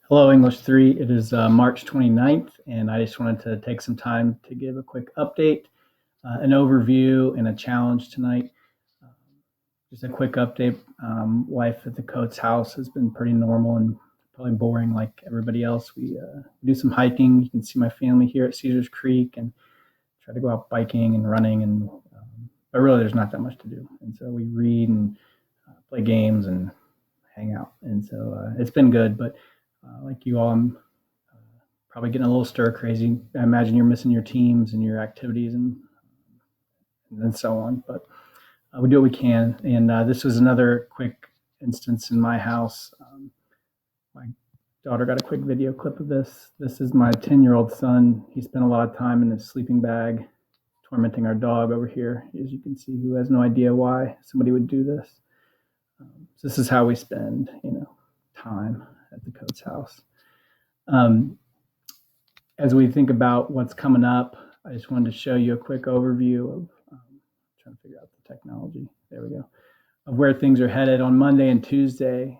Hello, English 3. It is March 29th, and I just wanted to take some time to give a quick update, an overview, and a challenge tonight. Um, just a quick update. Life at the Coates house has been pretty normal and probably boring like everybody else. We do some hiking. You can see my family here at Caesars Creek and try to go out biking and running, but really there's not that much to do. And so we read and play games and hang out. And so it's been good, but like you all, I'm probably getting a little stir crazy. I imagine you're missing your teams and your activities and so on. But we do what we can. And this was another quick instance in my house. My daughter got a quick video clip of this. This is my 10-year-old son. He spent a lot of time in his sleeping bag tormenting our dog over here, as you can see, who has no idea why somebody would do this. So this is how we spend, time at the Coates house. As we think about what's coming up, I just wanted to show you a quick overview of trying to figure out the technology. There we go. Of where things are headed on Monday and Tuesday.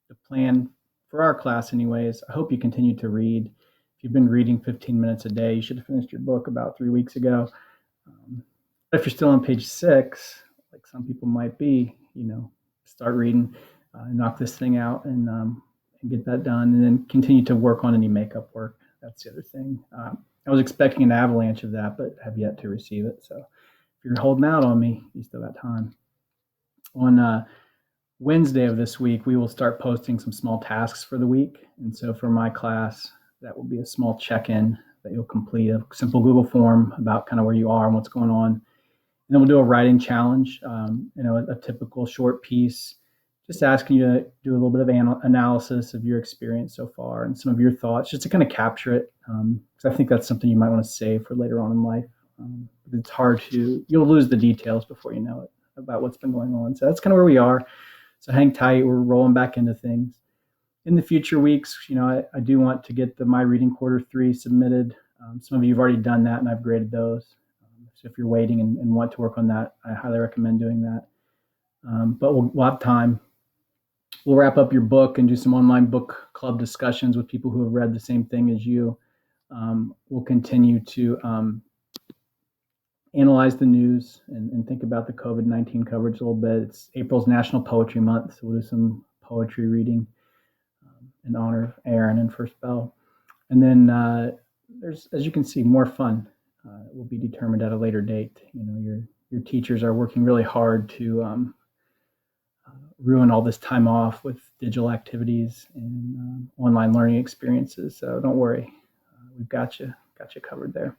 The plan for our class, anyways. I hope you continue to read. If you've been reading 15 minutes a day, you should have finished your book about 3 weeks ago. But if you're still on page 6, like some people might be, start reading, knock this thing out, and get that done, and then continue to work on any makeup work. That's the other thing. I was expecting an avalanche of that, but have yet to receive it. So if you're holding out on me, you still got time. On Wednesday of this week, we will start posting some small tasks for the week. And so for my class, that will be a small check-in that you'll complete, a simple Google form about kind of where you are and what's going on. And then we'll do a writing challenge, a typical short piece, just asking you to do a little bit of analysis of your experience so far and some of your thoughts, just to kind of capture it. Because I think that's something you might want to save for later on in life. It's hard you'll lose the details before you know it about what's been going on. So that's kind of where we are. So hang tight. We're rolling back into things. In the future weeks, I do want to get the My Reading Quarter 3 submitted. Some of you have already done that, and I've graded those. So if you're waiting and want to work on that, I highly recommend doing that. But we'll have time. We'll wrap up your book and do some online book club discussions with people who have read the same thing as you. We'll continue to analyze the news and think about the COVID-19 coverage a little bit. It's April's National Poetry Month, so we'll do some poetry reading in honor of Aaron and First Bell. And then there's, as you can see, more fun. Will be determined at a later date. Your teachers are working really hard to ruin all this time off with digital activities and online learning experiences. So don't worry, we've got you covered there.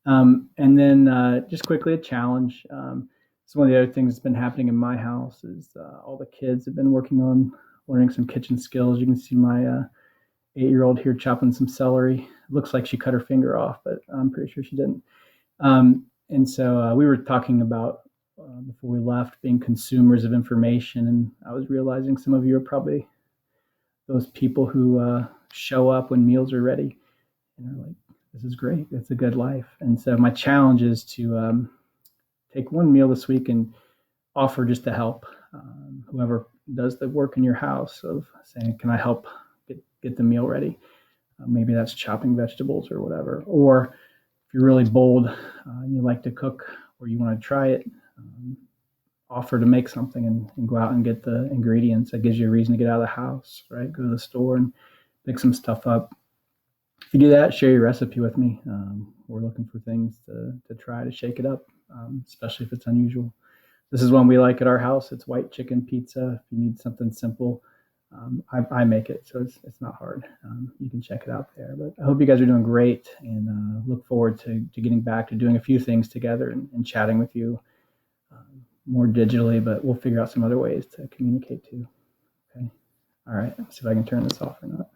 And then just quickly a challenge. So one of the other things that's been happening in my house is all the kids have been working on learning some kitchen skills. You can see my 8-year-old here chopping some celery. It looks like she cut her finger off, but I'm pretty sure she didn't. And so we were talking about before we left being consumers of information, and I was realizing some of you are probably those people who show up when meals are ready and are like, this is great, it's a good life. And so my challenge is to take one meal this week and offer just to help whoever does the work in your house of saying, can I help get the meal ready? Maybe that's chopping vegetables or whatever. Or if you're really bold and you like to cook or you want to try it, offer to make something and go out and get the ingredients. That gives you a reason to get out of the house, right? Go to the store and pick some stuff up. If you do that, share your recipe with me. We're looking for things to try to shake it up, especially if it's unusual. This is one we like at our house. It's white chicken pizza. If you need something simple, I make it, so it's not hard. You can check it out there. But I hope you guys are doing great, and look forward to getting back to doing a few things together and chatting with you more digitally, but we'll figure out some other ways to communicate too. Okay. All right. Let's see if I can turn this off or not.